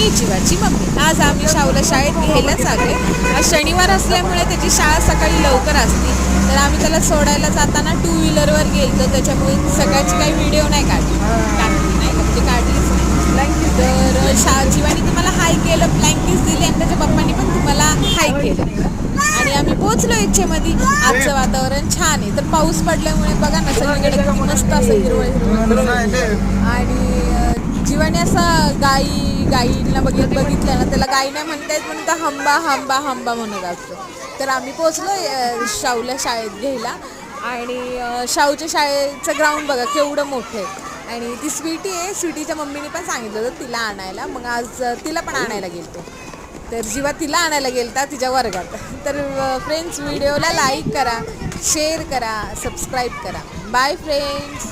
मी जीवाची मम्मी. आज आम्ही शाऊला शाळेत घ्यायलाच आलोय. आज शनिवार असल्यामुळे त्याची शाळा सकाळी लवकर असते, तर आम्ही त्याला सोडायला जाताना 2 व्हीलरवर गेलो, त्याच्यामुळे सकाळची काही व्हिडिओ नाही काढली नाही का, म्हणजे काढलीच नाही. तर जीवानी तुम्हाला हाय केलं, ब्लँकीज दिली आणि त्याच्या पप्पांनी पण तुम्हाला हाय केलं आणि आम्ही पोहोचलो इच्छेमध्ये. आजचं वातावरण छान आहे, तर पाऊस पडल्यामुळे बघा ना सगळीकडे किती मस्त असं हिरवळ आणि जीवाने असं गाईला बघितलं ना, त्याला गाई नाही म्हणता येत म्हणून तर हंबा हंबा हंबा म्हणत असतो. तर आम्ही पोचलो शाऊला शाळेत घ्यायला आणि शाऊच्या शाळेचं ग्राउंड बघा केवढं मोठं आहे आणि ती स्वीटी आहे. स्वीटीच्या मम्मीने पण सांगितलं होतं तिला आणायला, मग आज तिला पण आणायला गेलतो. तर जेव्हा तिला आणायला गेलता तिच्या वर्गात. तर फ्रेंड्स, व्हिडिओला लाईक करा, शेअर करा, सबस्क्राईब करा. Bye friends.